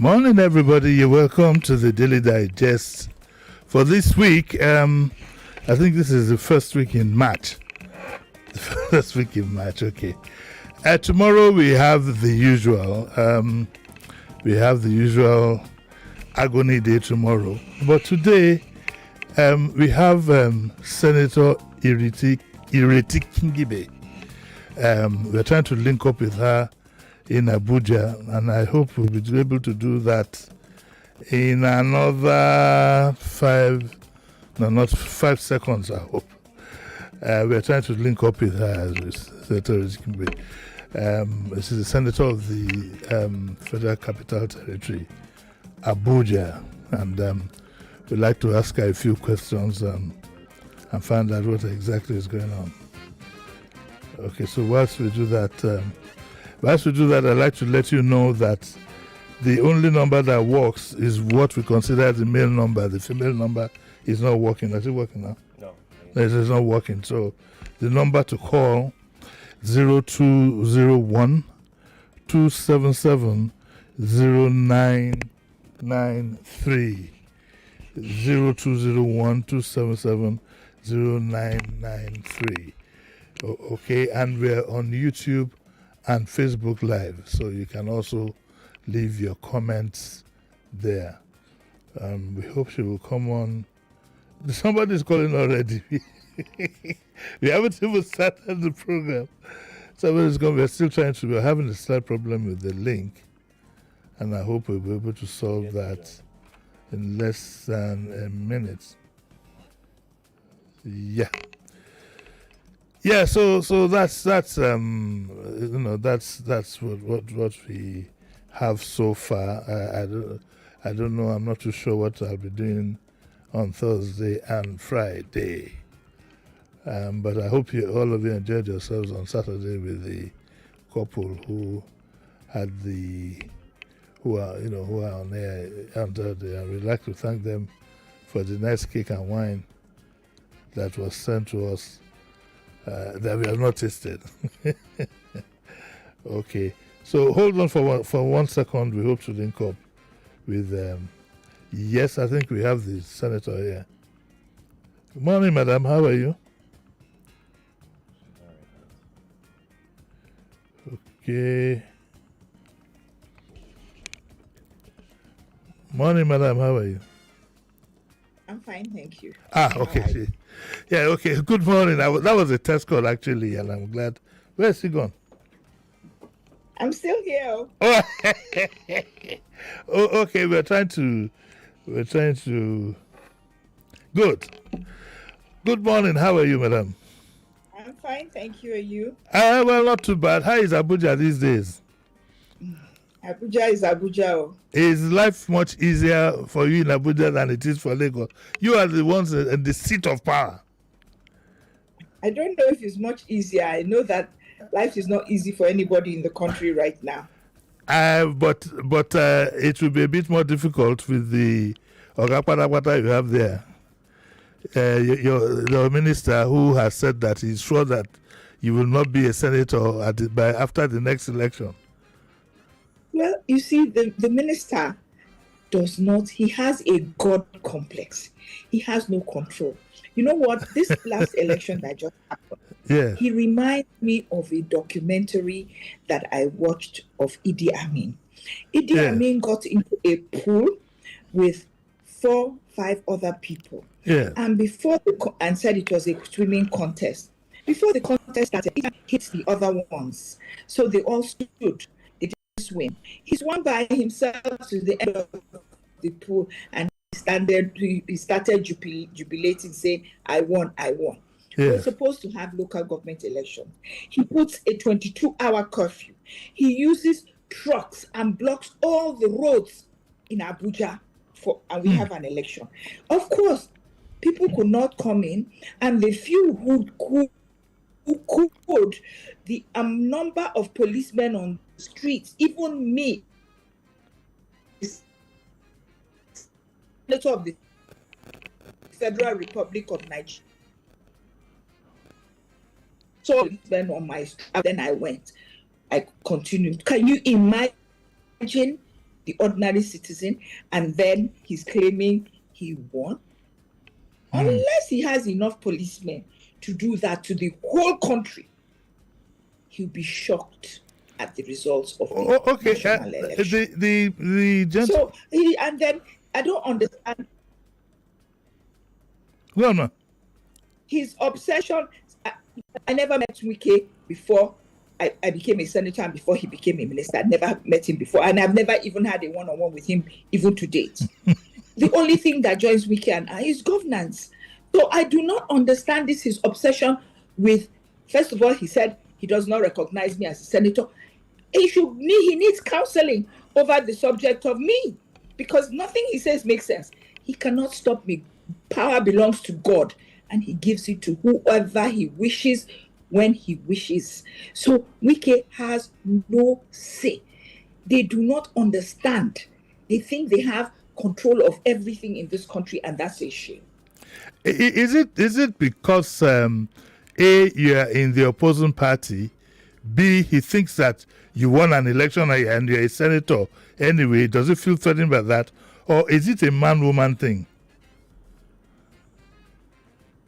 Morning, everybody. You're welcome to the Daily Digest for this week. I think this is the first week in March. The first week in March. Okay. Tomorrow we have the usual. Agony Day tomorrow. But today, we have Senator Ireti Kingibe. We're trying to link up with her in Abuja, and I hope we'll be able to do that in another 5 seconds, I hope. We're trying to link up with her, Senator Kingibe. This is the Senator of the Federal Capital Territory, Abuja, and we'd like to ask her a few questions and find out what exactly is going on. Okay, so whilst we do that, I'd like to let you know that the only number that works is what we consider the male number. The female number is not working. Is it working now? No. It is not working. So the number to call 0201 277 0993. 0201 277 0993. Okay, and we're on YouTube and Facebook Live, so you can also leave your comments there. We hope she will come on. Somebody's calling already. We haven't even started the program. Somebody's going. We're still trying to. We're having a slight problem with the link, and I hope we'll be able to solve that in less than a minute. Yeah. Yeah, so that's that's what we have so far. I don't know. I'm not too sure what I'll be doing on Thursday and Friday. But I hope all of you enjoyed yourselves on Saturday with the couple who are on air on Thursday, and we'd like to thank them for the nice cake and wine that was sent to us. That we have not tasted. Okay, so hold on for 1 second. We hope to link up with yes, I think we have the senator here. Good morning, madam. How are you? Okay. Morning, madam. How are you? I'm fine, thank you. Okay. Yeah, okay. Good morning. That was a test call, actually, and I'm glad. Where's he gone? I'm still here. Oh, okay. We're trying to. Good. Good morning. How are you, madam? I'm fine, thank you. Are you? Well, not too bad. How is Abuja these days? Abuja is Abuja. Is life much easier for you in Abuja than it is for Lagos? You are the ones in the seat of power. I don't know if it's much easier. I know that life is not easy for anybody in the country right now. But it will be a bit more difficult with the Ogapadawata you have there. Your minister, who has said that he's sure that you will not be a senator after the next election. Well, you see, the minister does not, he has a God complex. He has no control. You know what? This last election that just happened, yeah, he reminds me of a documentary that I watched of Idi Amin. Idi Amin got into a pool with 4-5 other people. Yeah. And and said it was a swimming contest. Before the contest started, he hit the other ones. So they all stood. Swim. He swam by himself to the end of the pool and he started jubilating, saying, I won. Yeah. We're supposed to have local government elections. He puts a 22-hour curfew. He uses trucks and blocks all the roads in Abuja and we have an election. Of course, people could not come in, and the few who could, the number of policemen on the streets, even me, senator of the Federal Republic of Nigeria, so policemen on my street. Then I went. I continued. Can you imagine the ordinary citizen, and then he's claiming he won. Unless he has enough policemen to do that to the whole country, he'll be shocked at the results of the national election. So and then I don't understand. No. His obsession. I never met Wike before I became a senator and before he became a minister. I never met him before, and I've never even had a one-on-one with him, even to date. The only thing that joins Wike and I is governance. So I do not understand his obsession with. First of all, he said he does not recognize me as a senator. He needs counseling over the subject of me, because nothing he says makes sense. He cannot stop me. Power belongs to God, and he gives it to whoever he wishes when he wishes. So Wike has no say. They do not understand. They think they have control of everything in this country, and that's a shame. Is it because A, you are in the opposing party, B, he thinks that you won an election and you're a senator anyway? Does it feel threatened by that? Or is it a man-woman thing?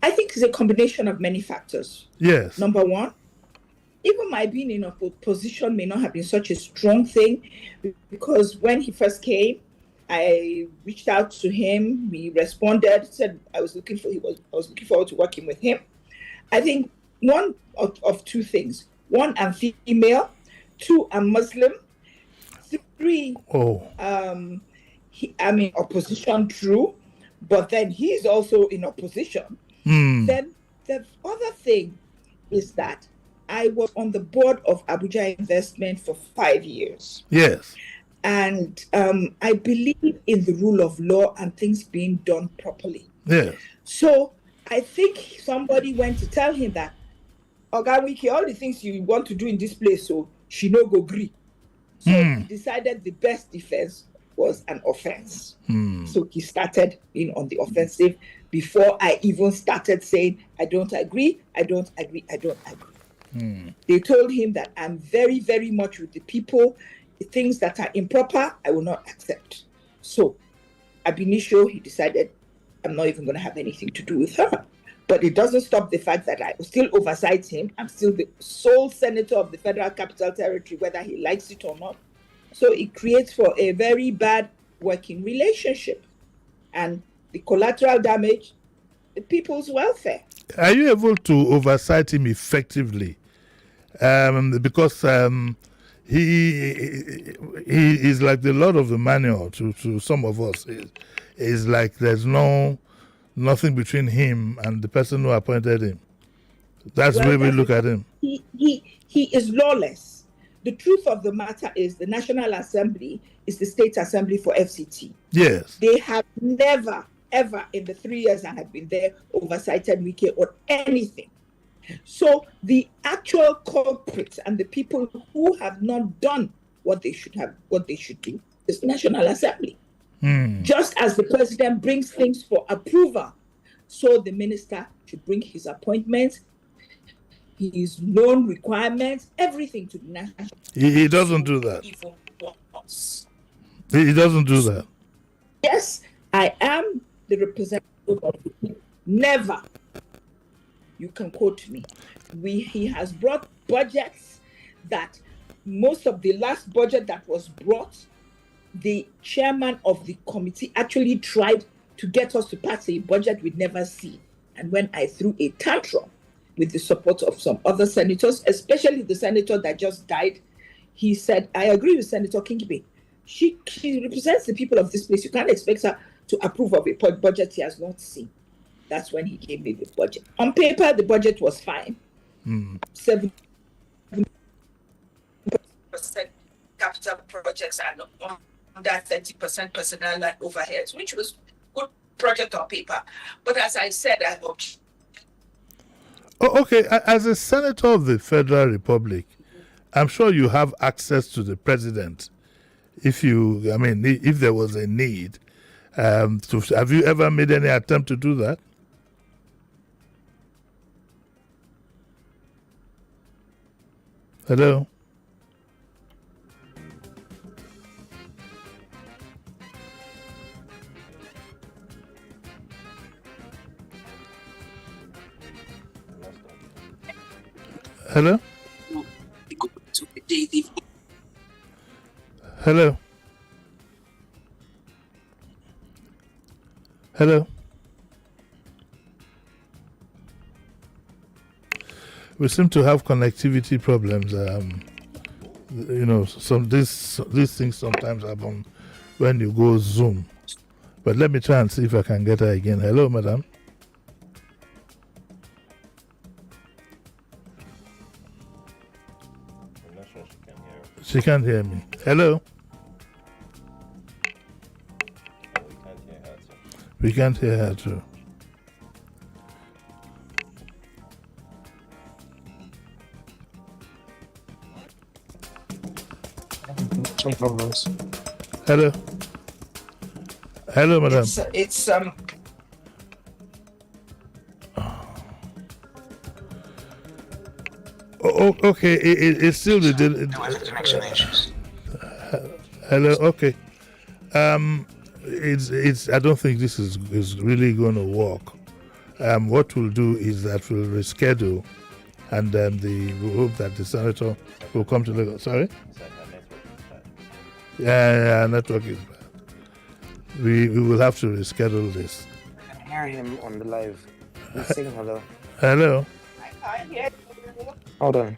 I think it's a combination of many factors. Yes. Number one, even my being in a position may not have been such a strong thing, because when he first came, I reached out to him. He responded, said I was looking forward to working with him. I think one of two things: one, I'm female; two, I'm Muslim; three, I'm in opposition, true, but then he's also in opposition. Then the other thing is that I was on the board of Abuja Investment for 5 years. Yes. And I believe in the rule of law and things being done properly. Yes. So I think somebody went to tell him that, Oga Wike, all the things you want to do in this place, so she no go agree. So he decided the best defense was an offense. So he started being on the offensive before I even started saying, I don't agree. They told him that I'm very, very much with the people. The things that are improper, I will not accept. So ab initio, he decided, I'm not even going to have anything to do with her. But it doesn't stop the fact that I still oversight him. I'm still the sole senator of the Federal Capital Territory, whether he likes it or not. So it creates for a very bad working relationship. And the collateral damage, the people's welfare. Are you able to oversight him effectively? Because he is like the Lord of the Manual to some of us. It's like there's nothing between him and the person who appointed him. That's the way we look at him. He is lawless. The truth of the matter is the National Assembly is the state assembly for FCT. Yes. They have never, ever in the 3 years I have been there oversighted Wike or anything. So the actual culprits and the people who have not done what they should do is National Assembly. Just as the president brings things for approval, so the minister should bring his appointments, his loan requirements, everything to the national. He doesn't do that. Even worse. He doesn't do that. Yes, I am the representative of the people. Never. You can quote me. He has brought budgets that most of the last budget that was brought, the chairman of the committee actually tried to get us to pass a budget we'd never see. And when I threw a tantrum with the support of some other senators, especially the senator that just died, he said, I agree with Senator Kingibe. She represents the people of this place. You can't expect her to approve of a budget he has not seen. That's when he gave me the budget. On paper, the budget was fine. 7% capital projects and under 30% personnel and overheads, which was good project on paper. But as I said, I hope. Okay, as a senator of the Federal Republic, I'm sure you have access to the president. If there was a need, have you ever made any attempt to do that? Hello? Hello? Hello? Hello? We seem to have connectivity problems. These things sometimes happen when you go Zoom. But let me try and see if I can get her again. Hello, madam. I'm not sure she can hear us. She can't hear me. Hello? No, we can't hear her too. We can't hear her too. Some problems. Hello? Hello, madam. It's Okay. It's still the. Connection issues. Hello. Okay. It's. I don't think this is really going to work. What we'll do is that we'll reschedule, and we hope that the senator will come to Lagos. Sorry. It's like her network is bad. Yeah, network is bad. We will have to reschedule this. I can hear him on the live. He's saying hello. Hello. Hold on.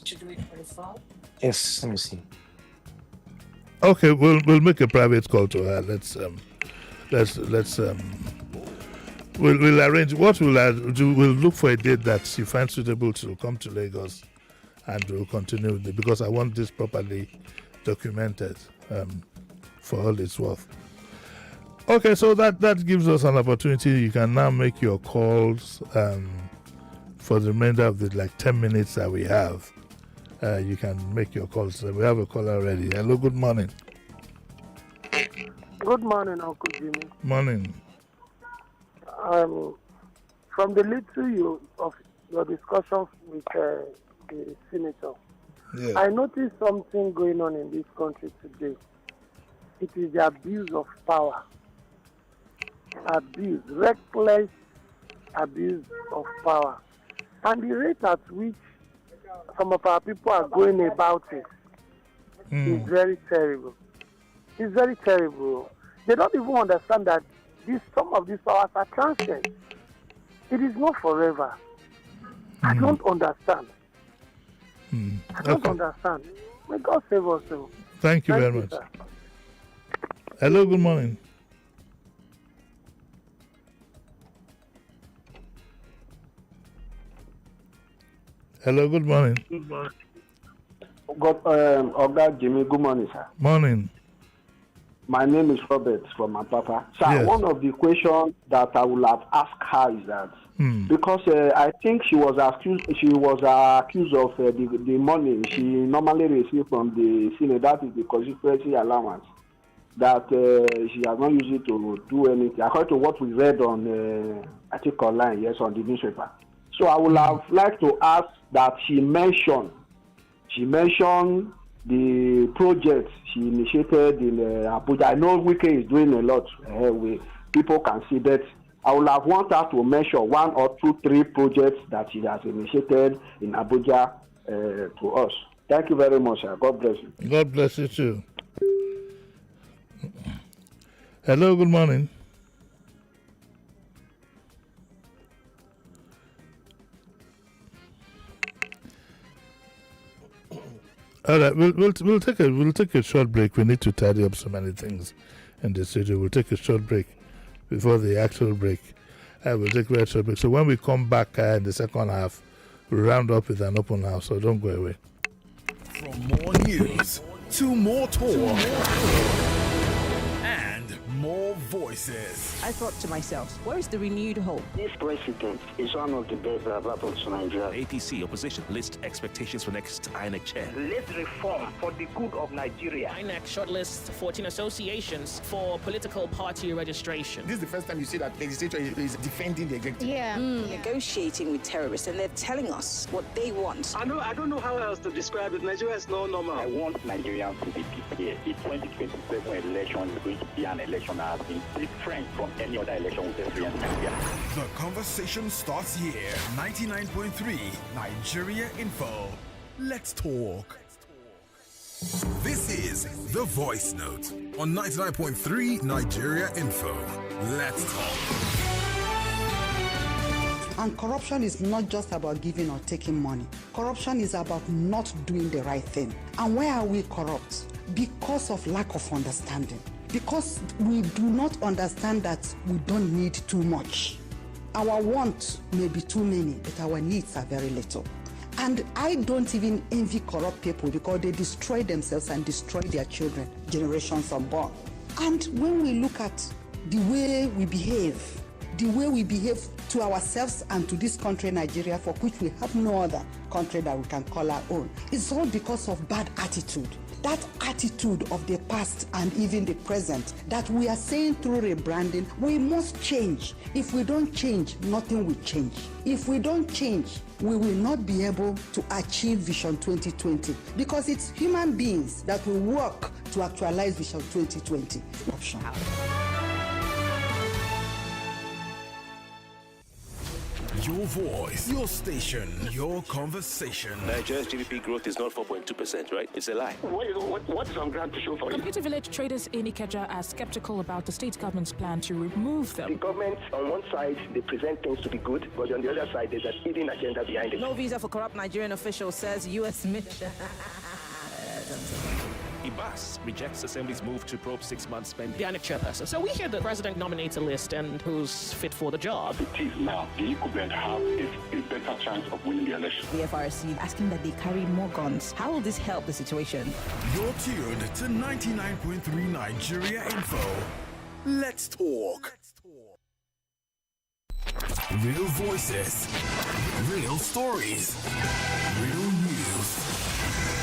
Should we put a phone? Yes, let me see. Okay, we'll make a private call to her. We'll arrange. What we'll do, we'll look for a date that she finds suitable to come to Lagos, and we'll continue with it, because I want this properly documented for all it's worth. Okay, so that gives us an opportunity. You can now make your calls for the remainder of the 10 minutes that we have. You can make your calls. We have a caller already. Hello, good morning. Good morning, Uncle Jimmy. Morning. From the little of your discussion with the senator, Yes. I noticed something going on in this country today. It is the abuse of power. Reckless abuse of power. And the rate at which some of our people are going about it is very terrible. It's very terrible. They don't even understand that some of these powers are transient. It is not forever. I don't understand. I don't understand. May God save us all. Thank you very much. Sir. Hello, good morning. Hello, good morning. Oga Jimmy, good morning, sir. Morning. My name is Robert from Apapa. Sir, Yes. one of the questions that I would have asked her is that because I think she was accused of the money she normally receives from the Senate, that is the constituency allowance, that she has not used it to do anything, according to what we read on article online, yes, on the newspaper. So I would have liked to ask that she mentioned the project she initiated in Abuja. I know Wike is doing a lot. People can see that. I would have wanted her to mention 1 or 2, 3 projects that she has initiated in Abuja to us. Thank you very much, sir. God bless you. God bless you too. Hello, good morning. All right, we'll take a short break. We need to tidy up so many things in the studio. We'll take a short break before the actual break. We'll take a very short break. So when we come back in the second half, we'll round up with an open house. So don't go away. From more news to more talk and more voices. I thought to myself, where is the renewed hope? This president is one of the best that have happened to Nigeria. APC opposition list expectations for next INEC chair. Let's reform for the good of Nigeria. INEC shortlist 14 associations for political party registration. This is the first time you see that legislature is defending the executive. Yeah. Negotiating with terrorists, and they're telling us what they want. I don't know how else to describe it. Nigeria is not normal. I want Nigerians to be prepared. The 2027 election is going to be an election that has been different from any other election we've experienced in Nigeria. The conversation starts here. 99.3 Nigeria Info. Let's talk. This is The Voice Note on 99.3 Nigeria Info. Let's talk. And corruption is not just about giving or taking money. Corruption is about not doing the right thing. And why are we corrupt? Because of lack of understanding. Because we do not understand that we don't need too much. Our wants may be too many, but our needs are very little. And I don't even envy corrupt people because they destroy themselves and destroy their children, generations unborn. And when we look at the way we behave to ourselves and to this country, Nigeria, for which we have no other country that we can call our own, it's all because of bad attitude. That attitude of the past and even the present that we are saying through rebranding, we must change. If we don't change, nothing will change. If we don't change, we will not be able to achieve Vision 2020 because it's human beings that will work to actualize Vision 2020. Option. Your voice, your station, your conversation. Nigeria's GDP growth is not 4.2%, right? It's a lie. What's on ground to show for it? Computer Village traders in Ikeja are skeptical about the state government's plan to remove them. The government, on one side, they present things to be good, but on the other side, there's a hidden agenda behind it. No visa for corrupt Nigerian official, says U.S. mission. Ibas rejects Assembly's move to probe 6 months spending. The INEC chairperson. So we hear the president nominates a list and who's fit for the job. It is now the equivalent have a better chance of winning the election. The FRC asking that they carry more guns. How will this help the situation? You're tuned to 99.3 Nigeria Info. Let's talk. Real voices, real stories, real news.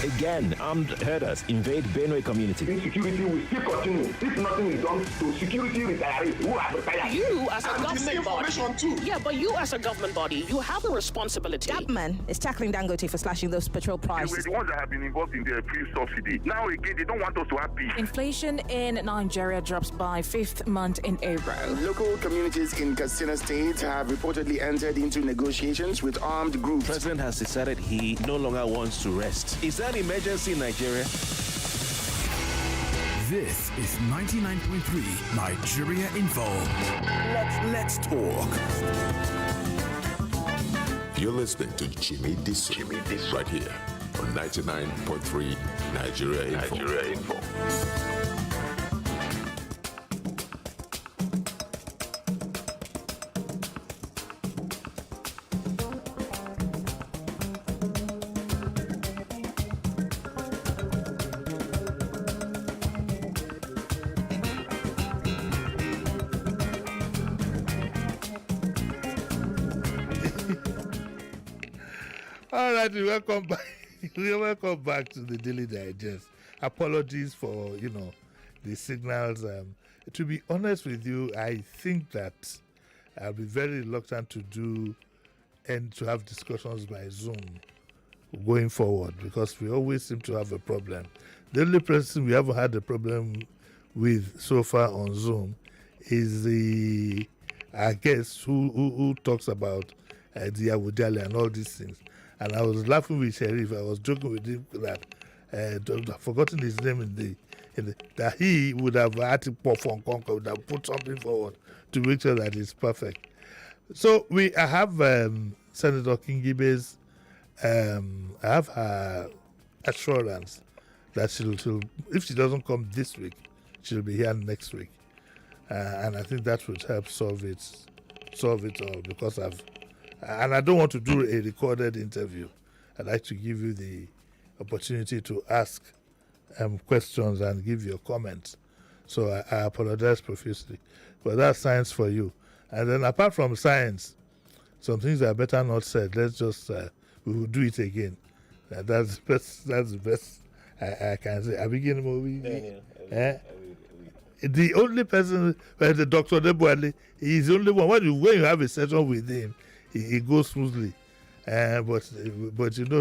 Again, armed herders invade Benue community. Insecurity will still continue if nothing is done to security retirees who are retired. You as a government body. Too. Yeah, but you as a government body, you have a responsibility. That man is tackling Dangote for slashing those petrol prices. They were the ones that have been involved in the fuel subsidy. Now again, they don't want us to have peace. Inflation in Nigeria drops by 5th month in a row. Local communities in Katsina State have reportedly entered into negotiations with armed groups. The president has decided he no longer wants to rest. Is that an emergency in Nigeria? This is 99.3 Nigeria Info. Let's talk. You're listening to Jimi Disu right here on 99.3 Nigeria Info. All right, welcome back. Welcome back to the Daily Digest. Apologies for the signals. To be honest with you, I think that I'll be very reluctant to do and to have discussions by Zoom going forward because we always seem to have a problem. The only person we haven't had a problem with so far on Zoom is our guest who talks about the Awujale and all these things. And I was laughing with Sheriff. I was joking with him that I've forgotten his name that he would have had to perform conquer, would have put something forward to make sure that it's perfect. So I have Senator Kingibe's I have her assurance that she'll if she doesn't come this week, she'll be here next week. And I think that would help solve it all because I don't want to do a recorded interview. I'd like to give you the opportunity to ask questions and give your comments. So I apologize profusely. But that's science for you. And then apart from science, some things are better not said. Let's just, we will do it again. That's the best I can say. I begin movie. The only person, the Dr. Deboale, he's the only one. When you have a session with him, he goes smoothly. But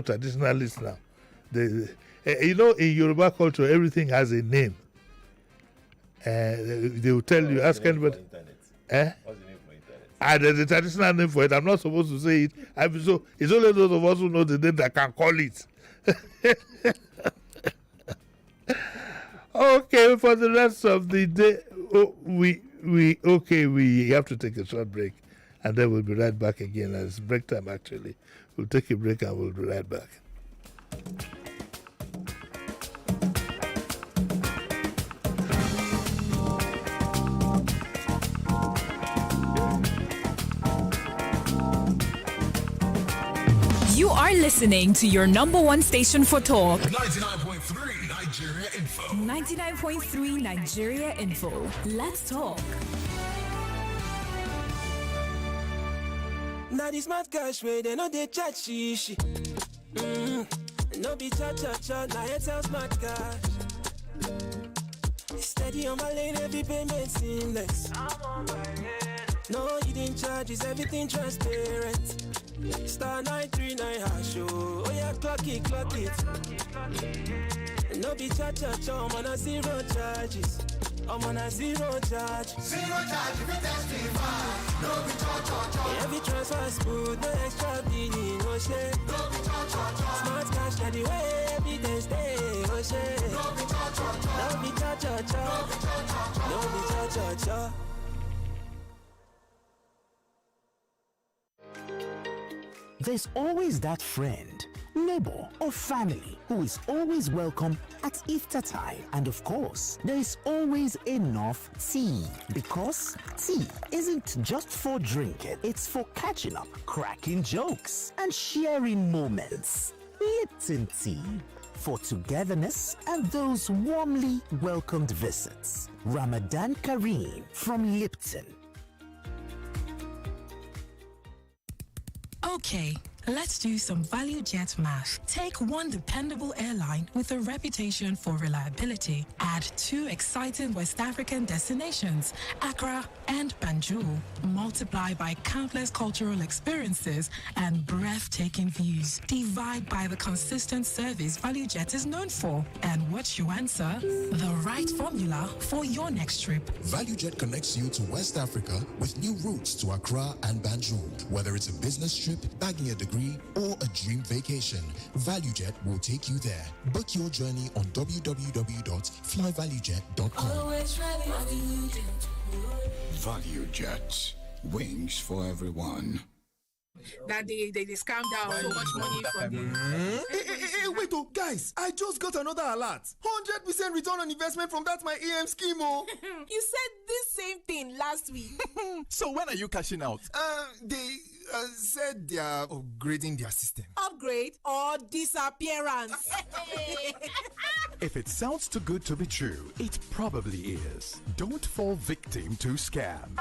traditionalists now, in Yoruba culture, everything has a name. They will tell you, ask anybody. What's the name for internet? There's a traditional name for it. I'm not supposed to say it. So it's only those of us who know the name that can call it. Okay, for the rest of the day, we have to take a short break, and then we'll be right back again. It's break time, actually. We'll take a break and we'll be right back. You are listening to your number one station for talk. 99.3 Nigeria Info. 99.3 Nigeria Info. Let's talk. Now this mad cash way, they know they chat shishi. No be cha-cha-cha, now it sounds mad cash. Steady on my lane, every payment seamless. No hidden charges, everything transparent. Star 939 hash, oh yeah, clock it. No be cha-cha-cha, I'm on a zero charges. I'm on a zero charge. Zero charge if you testify. No be cha-cha-cha. Every transfer smooth, no extra billing, no shit. No be cha-cha-cha. Smart cash, that the way evidence stay, oh shit. No be cha-cha-cha. No be cha-cha-cha. No be cha-cha-cha. No be cha-cha-cha. There's always that friend, neighbor, or family who is always welcome at iftar time. And of course, there is always enough tea, because tea isn't just for drinking, it's for catching up, cracking jokes, and sharing moments. Lipton tea, for togetherness and those warmly welcomed visits. Ramadan Kareem from Lipton. Okay, let's do some value jet math. Take one dependable airline with a reputation for reliability. Add 2 exciting West African destinations, Accra and Banjul. Multiply by countless cultural experiences and breathtaking views. Divide by the consistent service ValueJet is known for. And what's your answer? The right formula for your next trip. ValueJet connects you to West Africa with new routes to Accra and Banjul. Whether it's a business trip, bagging a degree, or a dream vacation, ValueJet will take you there. Book your journey on www.flyvaluejet.com. Always ready. ValueJet. Wings for everyone. That they scam down so much money from you. Hey, wait, oh, guys, I just got another alert. 100% return on investment from that my EM scheme, oh. You said this same thing last week. So when are you cashing out? They said they are upgrading their system. Upgrade or disappearance. If it sounds too good to be true, it probably is. Don't fall victim to scam.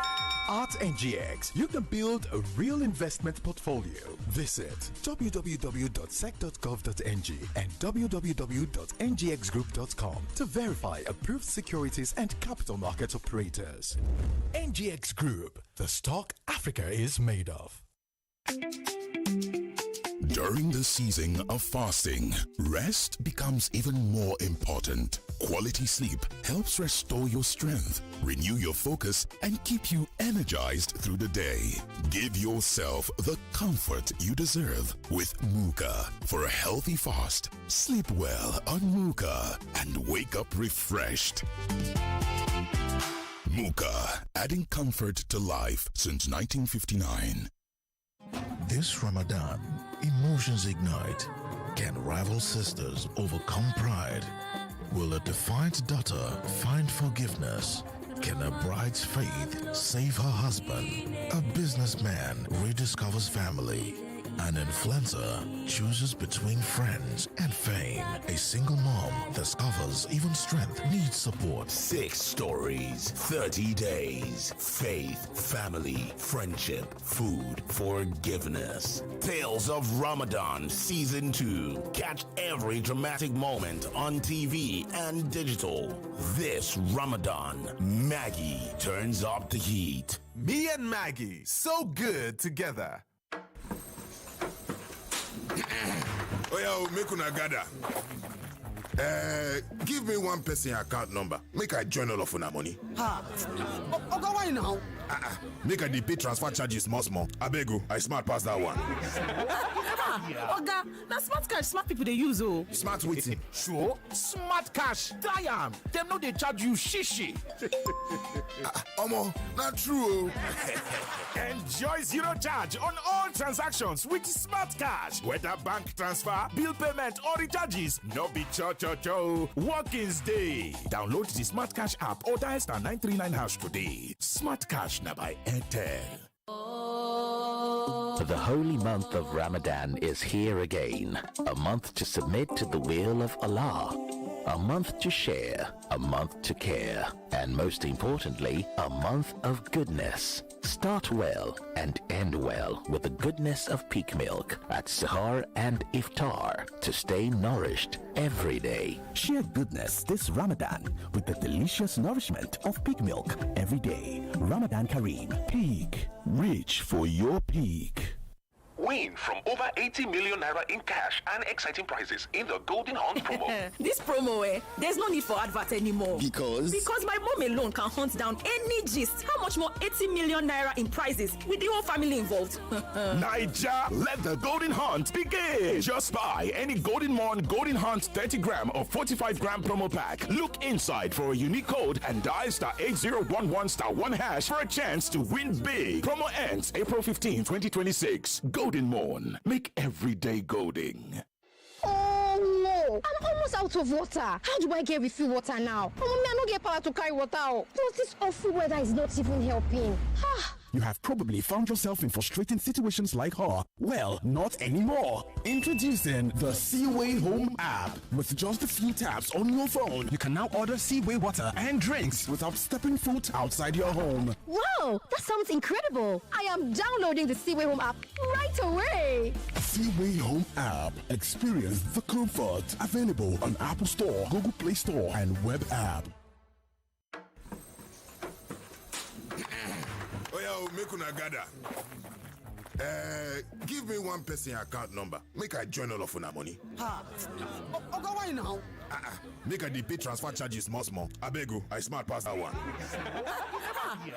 At NGX, you can build a real investment portfolio. Visit www.sec.gov.ng and www.ngxgroup.com to verify approved securities and capital market operators. NGX Group, the stock Africa is made of. During the season of fasting, rest becomes even more important. Quality sleep helps restore your strength, renew your focus, and keep you energized through the day. Give yourself the comfort you deserve with Muka. For a healthy fast, sleep well on Muka and wake up refreshed. Muka, adding comfort to life since 1959. This Ramadan, emotions ignite. Can rival sisters overcome pride? Will a defiant daughter find forgiveness? Can a bride's faith save her husband? A businessman rediscovers family. An influencer chooses between friends and fame. A single mom discovers even strength needs support. 6 stories, 30 days. Faith, family, friendship, food, forgiveness. Tales of Ramadan Season 2. Catch every dramatic moment on TV and digital. This Ramadan, Maggie turns up the heat. Me and Maggie, so good together. Oh yeah, make una gather. Give me one person account number. Make I join all of una money. Oga, why now? Make I dey pay transfer charges small. Abegu, I smart pass that one. Oga, na smart cash smart people they use oh. Smart waiting. Sure, smart cash. Try am. Dem no dey charge you shishi. Omo, not true. Enjoy zero charge on all transactions with smart cash. Whether bank transfer, bill payment or recharges, no be cho. Workings day. Download the Smart Cash app or dial *939# today. Smart Cash na by Airtel. The holy month of Ramadan is here again. A month to submit to the will of Allah. A month to share, a month to care, and most importantly, a month of goodness. Start well and end well with the goodness of peak milk at Sahar and Iftar to stay nourished every day. Share goodness this Ramadan with the delicious nourishment of peak milk every day. Ramadan Kareem. Peak. Reach for your peak. Win from over 80 million naira in cash and exciting prizes in the Golden Hunt promo. This promo, there's no need for advert anymore. Because my mom alone can hunt down any gist. How much more 80 million naira in prizes with the whole family involved? Naija, let the Golden Hunt begin. Just buy any Golden Morn Golden Hunt 30 gram or 45 gram promo pack. Look inside for a unique code and dial *8011*1# for a chance to win big. Promo ends April 15, 2026. Golden Morn. Make every day golden. Oh no! I'm almost out of water. How do I get refill water now? Oh, mommy, I don't get power to carry water. Plus, this awful weather is not even helping. You have probably found yourself in frustrating situations like her. Well, not anymore. Introducing the Seaway Home app. With just a few taps on your phone, you can now order Seaway water and drinks without stepping foot outside your home. Wow, that sounds incredible. I am downloading the Seaway Home app right away. Seaway Home app. Experience the comfort. Available on Apple Store, Google Play Store, and web app. Make una gather. Give me one person account number. Make I join all of una money. Oga, why now? Make I dey pay transfer charges small. Abegu, I smart pass that one.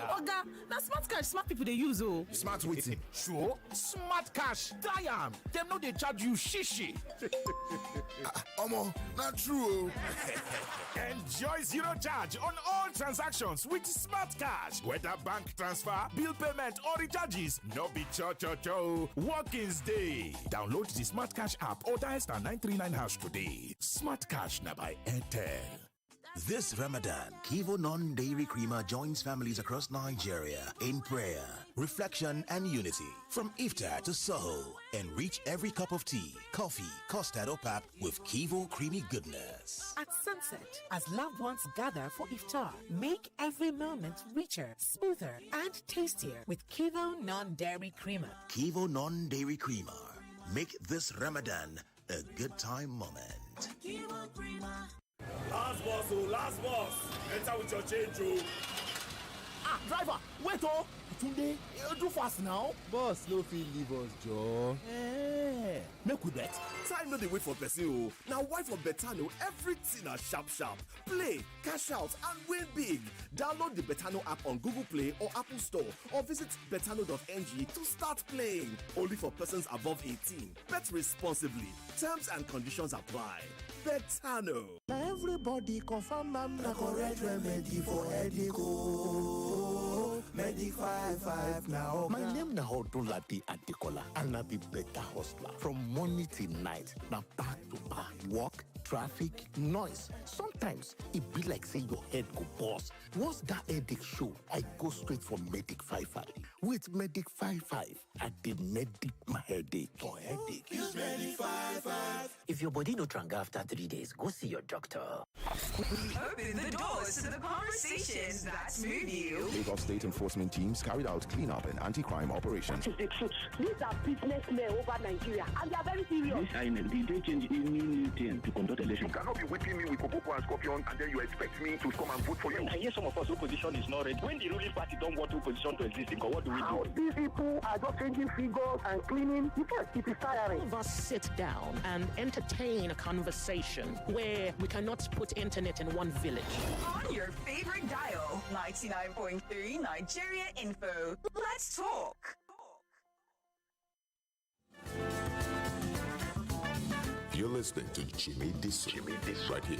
Oga, na smart cash smart people they use oh. Smart waiting. Sure, smart cash. Try am. Dem no dey charge you shishi. Omo, not true. Enjoy zero charge on all transactions with smart cash. Whether bank transfer, bill payment or recharges, no be cho. Workings day. Download the Smart Cash app or dial *939# today. Smart Cash na by Airtel. This Ramadan, Kivo Non-Dairy Creamer joins families across Nigeria in prayer, reflection, and unity. From iftar to Soho, enrich every cup of tea, coffee, custard, or pap with Kivo creamy goodness. At sunset, as loved ones gather for iftar, make every moment richer, smoother, and tastier with Kivo Non-Dairy Creamer. Kivo Non-Dairy Creamer. Make this Ramadan a good time moment. Kivo Creamer. Last boss, last boss. Enter with your change, Driver, wait oh. Tunde, do fast now. Boss, no fit leave us, Joe. Make we bet. Time no dey wait for person. Now why for Betano everything are sharp. Play, cash out, and win big. Download the Betano app on Google Play or Apple Store, or visit betano.ng to start playing. Only for persons above 18. Bet responsibly. Terms and conditions apply. Betano. Everybody confirm I'm the correct remedy for headache. Medic 55 now. My name na Odunlade Adekola, and I be better hustler. From morning till night, na back to back. Work, traffic, noise. Sometimes it be like say your head go bust. Once that headache show, I go straight for Medic 55. With Medic 55, I did medic my headache. For headache. Use Medic 55. If your body no tranga after 3 days, go see your doctor. We open the doors to the conversations that move you. Lagos State enforcement teams carried out cleanup and anti-crime operations. That is the truth. These are businessmen over Nigeria, and they are very serious. Did they change any new thing to conduct election? You cannot be whipping me with Popo and Scorpion, and then you expect me to come and vote for you. I hear some of us opposition is not ready. When the ruling party don't want opposition to exist, what do we do? These people are just changing figures and cleaning. You can't keep it tiring. All of us sit down and entertain a conversation where we cannot put internet in one village. On your favorite dial, 99.3 Nigeria Info. Let's talk. You're listening to Jimi Disu right here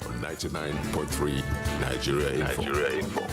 on 99.3 Nigeria Info.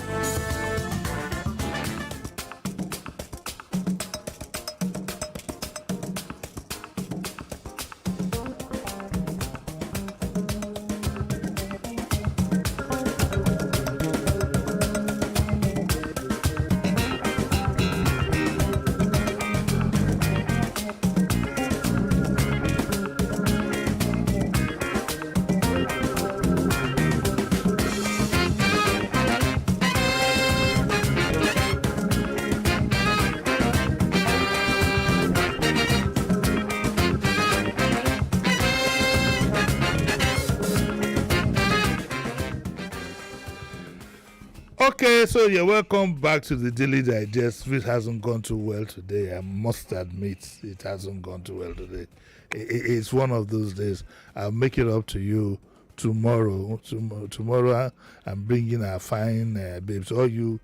Okay, so you're welcome back to the Daily Digest, which hasn't gone too well today. I must admit, it hasn't gone too well today. It's one of those days. I'll make it up to you tomorrow. Tomorrow, I'm bringing our fine babes. All you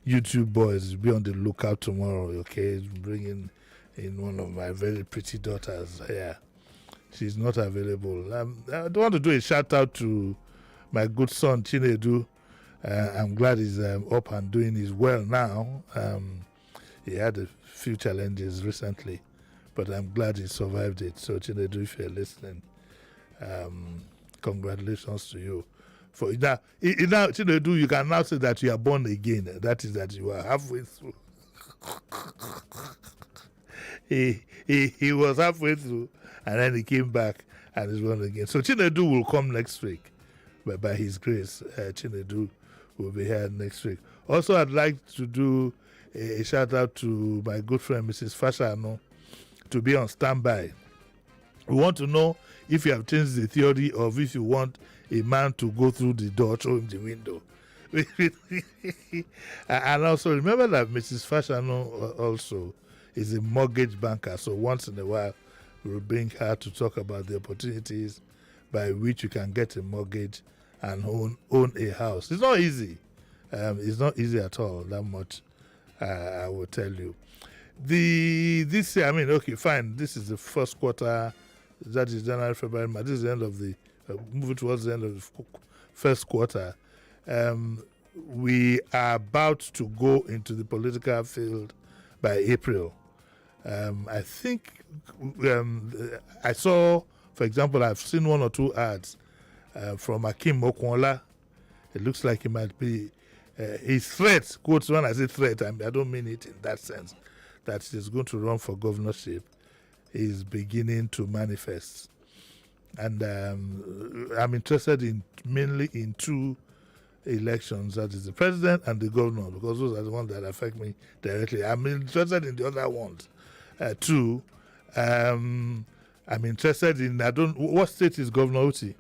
YouTube boys, be on the lookout tomorrow, okay? Bringing in one of my very pretty daughters here. She's not available. I want to do a shout out to my good son, Chinedu. I'm glad he's up and doing his well now. He had a few challenges recently, but I'm glad he survived it. So, Chinedu, if you're listening, congratulations to you. For now, Chinedu, you can now say that you are born again. That is that you are halfway through. he was halfway through, and then he came back and is born again. So, Chinedu will come next week, but by his grace, Chinedu will be here next week. Also, I'd like to do a shout out to my good friend Mrs. Fashano to be on standby. We want to know if you have changed the theory or if you want a man to go through the door, through him the window. And also remember that Mrs. Fashano also is a mortgage banker, so once in a while we'll bring her to talk about the opportunities by which you can get a mortgage and own a house. It's not easy. It's not easy at all, that much, I will tell you. This year, okay, fine. This is the first quarter. That is January, February, March. This is the end of the, moving towards the end of the first quarter. We are about to go into the political field by April. I think I saw, for example, I've seen one or two ads from Akim Okwonla. It looks like he might be his threat, quotes, when I say threat, I don't mean it in that sense, that he's going to run for governorship, is beginning to manifest. And I'm interested mainly in two elections, that is the president and the governor, because those are the ones that affect me directly. I'm interested in the other ones too. I'm interested in, what state is Governor Uti?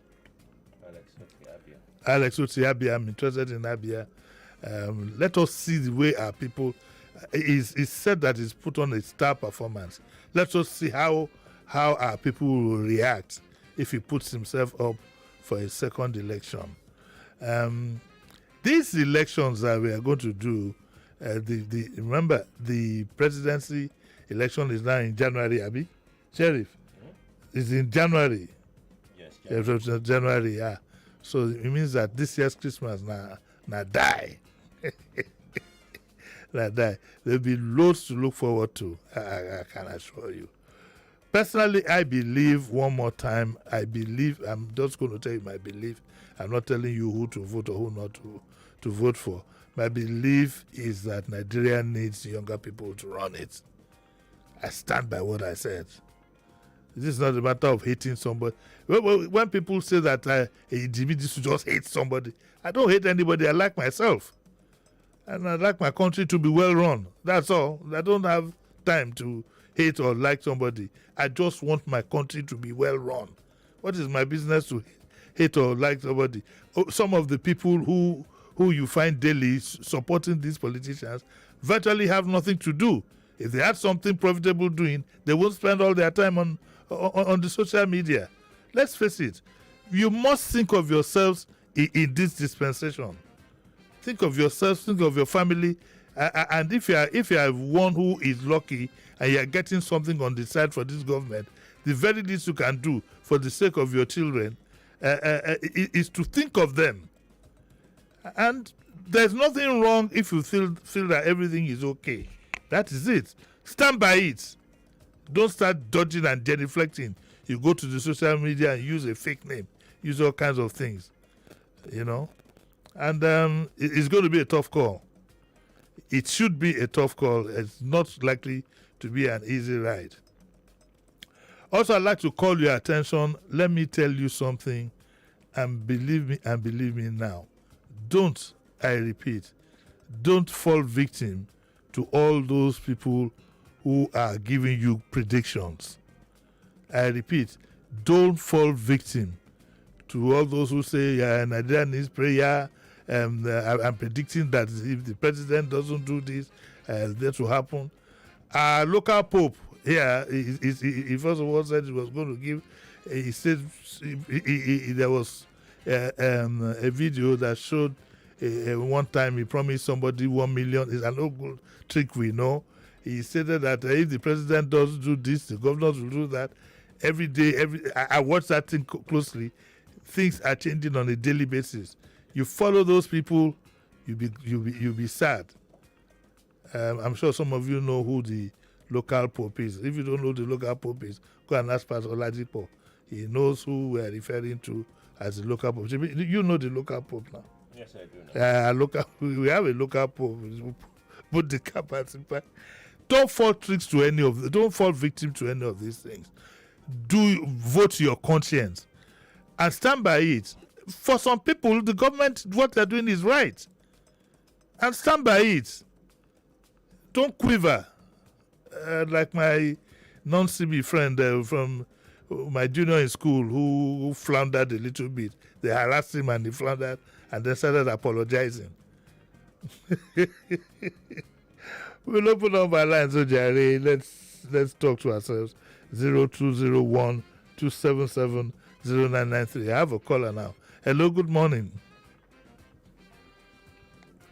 Alex Uti Abia. I'm interested in Abia. Let us see the way our people, it's said that it's put on a star performance. Let us see how our people will react if he puts himself up for a second election. These elections that we are going to do, remember the presidency election is now in January, Abi? Sheriff? It's in January. Yes, January, yeah. So it means that this year's Christmas now die. Now die. There'll be loads to look forward to, I can assure you. Personally, I believe, one more time, I'm just going to tell you my belief. I'm not telling you who to vote or who not to vote for. My belief is that Nigeria needs younger people to run it. I stand by what I said. This is not a matter of hating somebody. When people say that Jimi Disu just hate somebody, I don't hate anybody. I like myself. And I like my country to be well run. That's all. I don't have time to hate or like somebody. I just want my country to be well run. What is my business to hate or like somebody? Some of the people who you find daily supporting these politicians virtually have nothing to do. If they had something profitable doing, they won't spend all their time on the social media. Let's face it. You must think of yourselves in this dispensation. Think of yourself, think of your family, and if you are one who is lucky and you are getting something on the side for this government, the very least you can do for the sake of your children is to think of them. And there's nothing wrong if you feel that everything is okay. That is it. Stand by it. Don't start dodging and genuflecting. You go to the social media and use a fake name, use all kinds of things, you know. And it's going to be a tough call. It should be a tough call. It's not likely to be an easy ride. Also, I'd like to call your attention. Let me tell you something, and believe me now. Don't, I repeat, don't fall victim to all those people who are giving you predictions. I repeat, don't fall victim to all those who say, Nigeria needs prayer. I'm predicting that if the president doesn't do this, that will happen. Our local pope here, he first of all said he was going to give. He said there was a video that showed one time he promised somebody 1 million. It's an old trick we know. He stated that if the president does do this, the governors will do that. Every day, I watch that thing closely. Things are changing on a daily basis. You follow those people, you'll be sad. I'm sure some of you know who the local pope is. If you don't know the local pope is, go and ask Pastor Oladipo. He knows who we're referring to as the local pope. You know the local pope now. Yes, I do know. We have a local pope. Put the cap at him. Don't fall tricks to any of them. Don't fall victim to any of these things. Do vote your conscience and stand by it. For some people, the government, what they're doing is right. And stand by it. Don't quiver. Like my non-CB friend from my junior in school who floundered a little bit. They harassed him and he floundered and then started apologizing. We'll open up our lines, so Jerry. Let's talk to ourselves. 0201 277 0993. I have a caller now. Hello, good morning.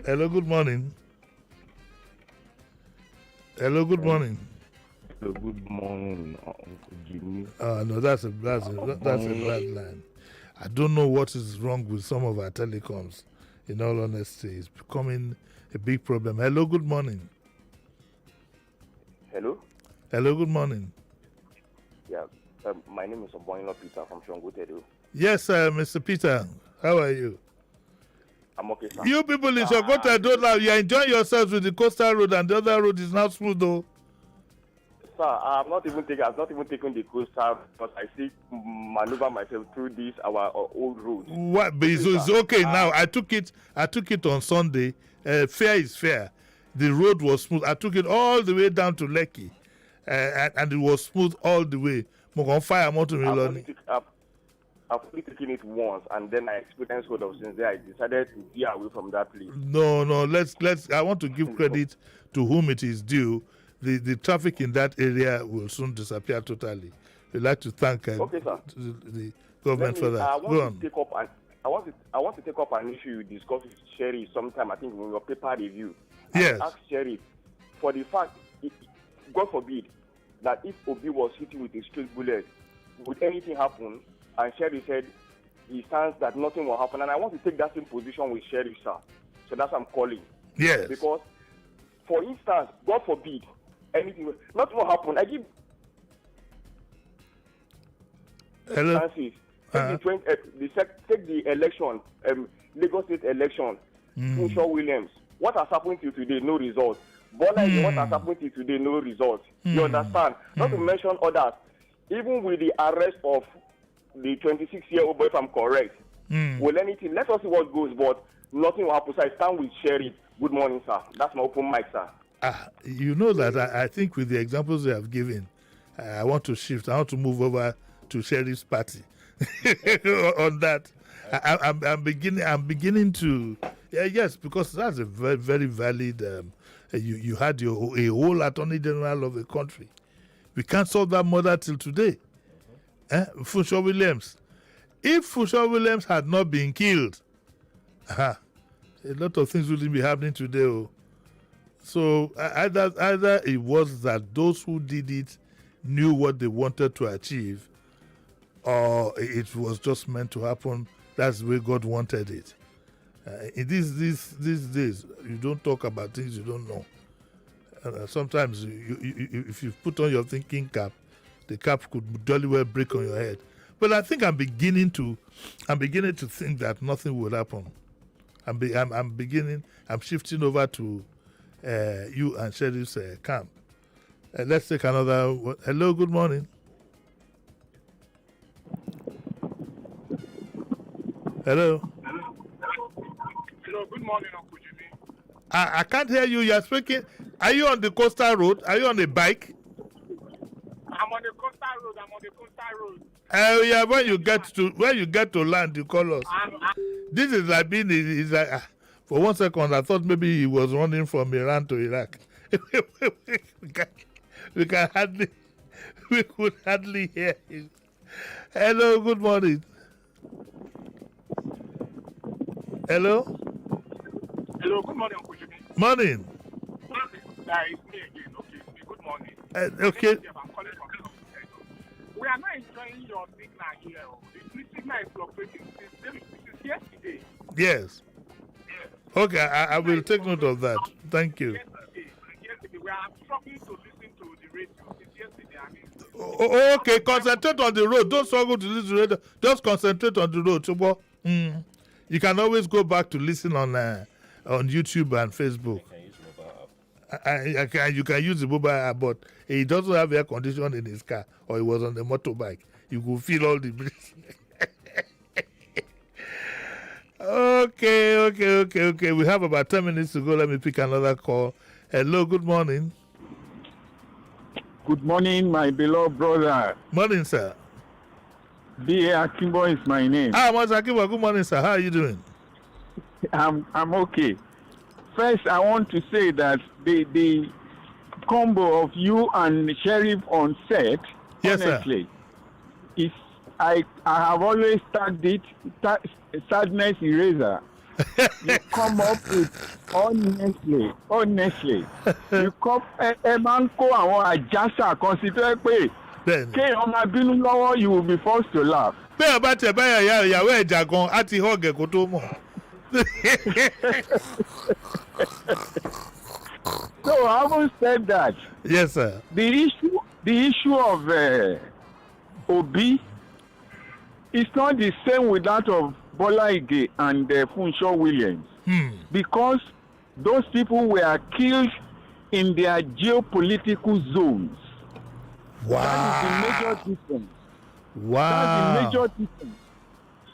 Hello, good morning. Hello, good morning. Hello, good morning, Uncle Jimmy. No, that's a bad line. I don't know what is wrong with some of our telecoms. In all honesty, it's becoming a big problem. Hello, good morning. Hello? Hello, good morning. Yeah, my name is Oboyinlo Peter from Shongotedo. Yes, Mr. Peter. How are you? I'm okay, sir. You people in Shongotedo now, you're enjoying yourselves with the coastal road and the other road is now smooth though. Sir, I've not even taken the coastal because I still maneuver myself through this our old road. What? But it's okay now. I took it on Sunday. Fair is fair. The road was smooth. I took it all the way down to Lekki, and it was smooth all the way. I've only taken it once, and then I experienced what since there. I decided to veer away from that place. No. Let's. I want to give credit to whom it is due. The traffic in that area will soon disappear totally. We'd like to thank the government for that. I want to take up an issue you discussed with Sherry sometime, I think, in your paper review. Yes. I asked Sherry for the fact, God forbid, that if Obi was hitting with a straight bullet, would anything happen? And Sherry said he stands that nothing will happen. And I want to take that same position with Sherry, sir. So that's why I'm calling. Yes. Because, for instance, God forbid, anything, nothing will happen. I give instances. Take the election, Lagos State election, Funshaw Williams. What has happened to today? No result. Bola, what has happened to today? No result. You understand? Not to mention others. even with the arrest of the 26-year-old boy, if I'm correct, will anything, let us see what goes, but nothing will happen. So I stand with Sheriff. Good morning, sir. That's my open mic, sir. You know that I think with the examples they have given, I want to shift. I want to move over to Sheriff's party on that. I'm beginning to yes, because that's a very, very valid. You had a whole Attorney General of the country. We can't solve that murder till today. Funshaw Williams. If Funshaw Williams had not been killed, a lot of things wouldn't be happening today. Oh. So either it was that those who did it knew what they wanted to achieve, or it was just meant to happen. That's the way God wanted it. In these days, you don't talk about things you don't know. Sometimes, if you put on your thinking cap, the cap could jolly well break on your head. But I think I'm beginning to think that nothing will happen. I'm shifting over to you and Sheriff's camp. Let's take another one. Hello, good morning. Hello. Hello, good morning, Uncle Jimmy. I can't hear you. You're speaking. Are you on the coastal road? Are you on a bike? I'm on the coastal road. Yeah, when you get to land, you call us. This is like being. It's like for 1 second, I thought maybe he was running from Iran to Iraq. we could hardly hear him. Hello, good morning. Hello, good morning, Uncle Jimmy. Morning. It's me again. Okay, it's me. Good morning. Okay. I'm calling from we are not enjoying your signal here. The signal is fluctuating since yesterday. Yes. Okay, I will take note of that. Thank you. Yesterday. We are struggling to listen to the radio since yesterday. Okay, concentrate on the road. Don't struggle to listen to the radio. Just concentrate on the road. So, you can always go back to listen on YouTube and Facebook. You can use the mobile app, but he doesn't have air conditioning in his car, or he was on the motorbike. You could feel all the breeze. Okay. We have about 10 minutes to go. Let me pick another call. Hello, good morning. Good morning, my beloved brother. Morning, sir. B.A. Akimbo is my name. Mr. Akimbo, good morning, sir. How are you doing? I'm okay. First, I want to say that the combo of you and Sheriff on set, yes, honestly, is I have always tagged it sadness eraser. You come up with honestly. You come a man ko àwọn àjàsà consider pé kéèyàn máa bínú lọ́wọ́, you will be forced to laugh. Bẹ́ẹ̀ bá tẹ̀ báyà ìyàwó ẹ̀jà gan á ti hàn gẹ̀kọ́ tó mọ̀. So having said that, yes, sir. The issue of Obi is not the same with that of Bola Ige and Funshaw Williams, because those people were killed in their geopolitical zones. Wow. That is the major difference. Wow. That's the major difference.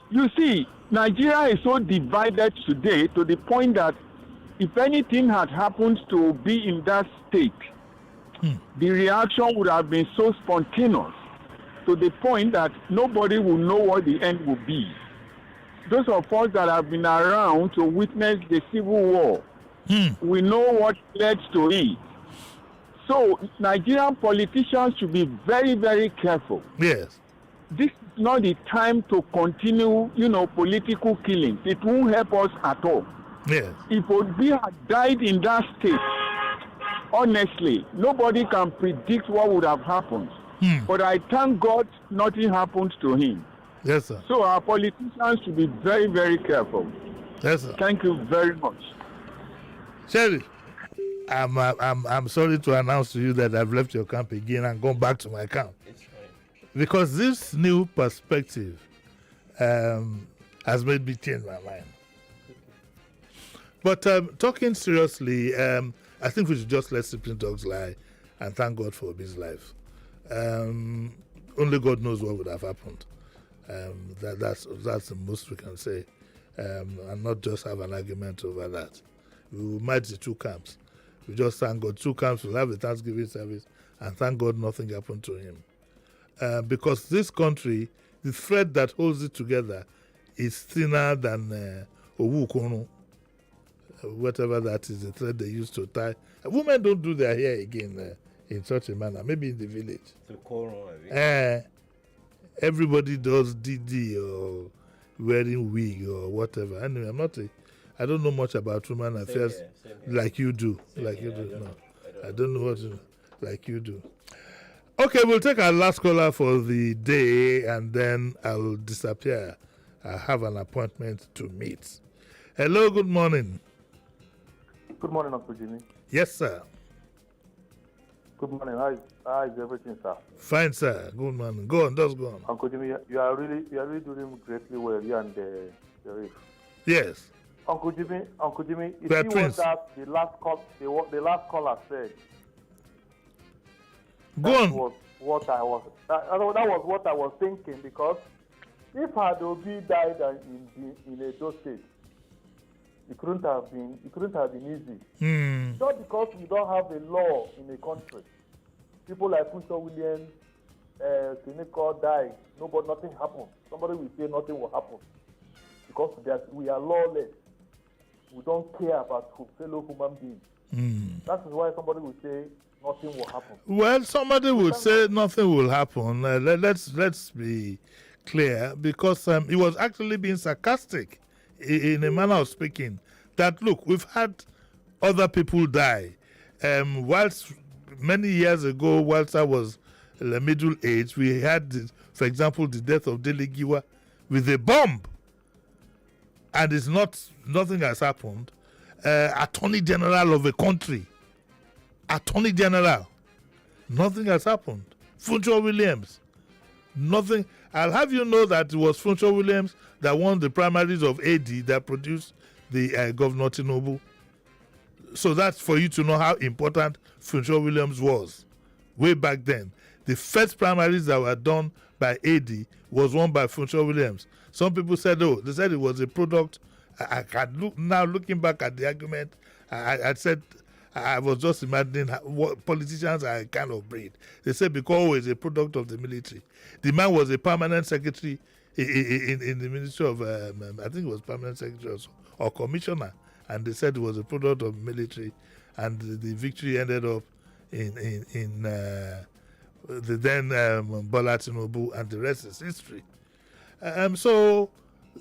You see, Nigeria is so divided today to the point that if anything had happened to be in that state, the reaction would have been so spontaneous to the point that nobody will know what the end will be. Those of us that have been around to witness the Civil War, we know what led to it. So Nigerian politicians should be very, very careful. Yes. This is not the time to continue, political killings. It won't help us at all. Yes. If Obi had died in that state, honestly, nobody can predict what would have happened. But I thank God nothing happened to him. Yes, sir. So our politicians should be very, very careful. Yes, sir. Thank you very much. Sheriff, I'm sorry to announce to you that I've left your camp again and gone back to my camp. Because this new perspective has made me change my mind. But talking seriously, I think we should just let sleeping dogs lie and thank God for his life. only God knows what would have happened. That's the most we can say, and not just have an argument over that. We will merge the two camps. We just thank God. Two camps will have a Thanksgiving service, and thank God nothing happened to him. Because this country, the thread that holds it together is thinner than Owu Kono, whatever that is, the thread they used to tie. Women don't do their hair again in such a manner, maybe in the village. Everybody does DD or wearing wig or whatever. Anyway, I don't know much about women affairs like you do. No, I don't know what like you do. Okay, we'll take our last caller for the day and then I'll disappear. I have an appointment to meet. Hello, good morning. Good morning, Uncle Jimmy. Yes, sir. Good morning. How is everything, sir? Fine, sir. Good morning. Go on, just go on. Uncle Jimmy, you are really doing greatly well, you and the Reef. Yes. Uncle Jimmy, you see what that the last caller said. Go on. Was what I was. That was what I was thinking, because if had Obi died in Edo State, it couldn't have been easy. Just because we don't have a law in a country, people like Funsho Williams, Kineko died, nothing happened. Somebody will say nothing will happen because we are lawless. We don't care about fellow human beings. That is why somebody will say nothing will happen. Well, somebody would say nothing will happen. Let's be clear, because he was actually being sarcastic in a manner of speaking. That look, we've had other people die. Whilst many years ago, whilst I was in the middle age, we had, for example, the death of Delegiwa with a bomb, and nothing has happened. Attorney General of a country, Attorney General, nothing has happened. Funsho Williams, nothing. I'll have you know that it was Funsho Williams that won the primaries of AD that produced the Governor Tinubu. So that's for you to know how important Funsho Williams was way back then. The first primaries that were done by AD was won by Funsho Williams. Some people said, they said it was a product. Now looking back at the argument, I said, I was just imagining what politicians are a kind of breed. They said because he's a product of the military. The man was a permanent secretary in the Ministry of, I think it was permanent secretary or commissioner, and they said it was a product of military, and the victory ended up in the then Bola Tinubu, and the rest is history. So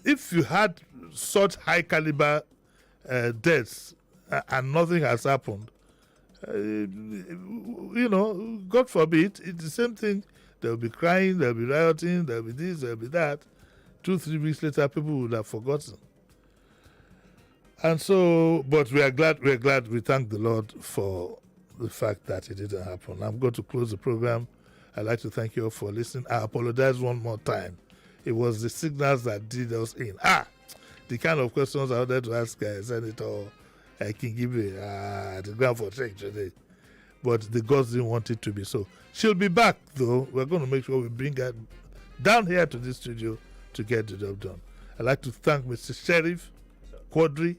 if you had such high caliber deaths and nothing has happened, God forbid, it's the same thing. They'll be crying, they'll be rioting, there'll be this, there'll be that. 2-3 weeks later, people would have forgotten. And so, but we thank the Lord for the fact that it didn't happen. I'm going to close the program. I'd like to thank you all for listening. I apologize one more time. It was the signals that did us in. The kind of questions I wanted to ask Senator Kingibe at the ground for check today. But the gods didn't want it to be so. She'll be back, though. We're going to make sure we bring her down here to the studio to get the job done. I'd like to thank Mr. Sheriff Quadri,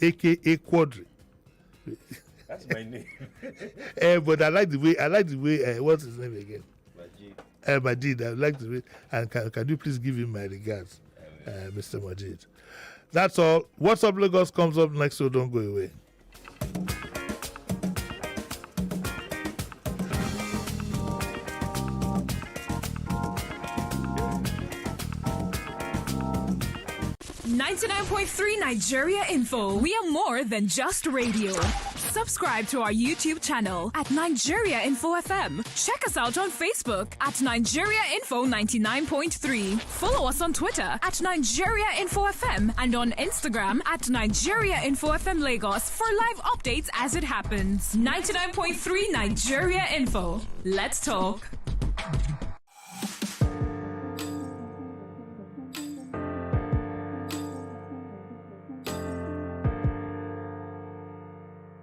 a.k.a. Quadri. That's my name. But I like the way, what's his name again? Majid. I like the way, and can you please give him my regards, Mr. Majid. That's all. What's Up Lagos comes up next, so don't go away. .3 Nigeria Info. We are more than just radio. Subscribe to our YouTube channel at Nigeria Info FM. Check us out on Facebook at Nigeria Info 99.3. Follow us on Twitter at Nigeria Info FM and on Instagram at Nigeria Info FM Lagos for live updates as it happens. 99.3 Nigeria Info. Let's talk.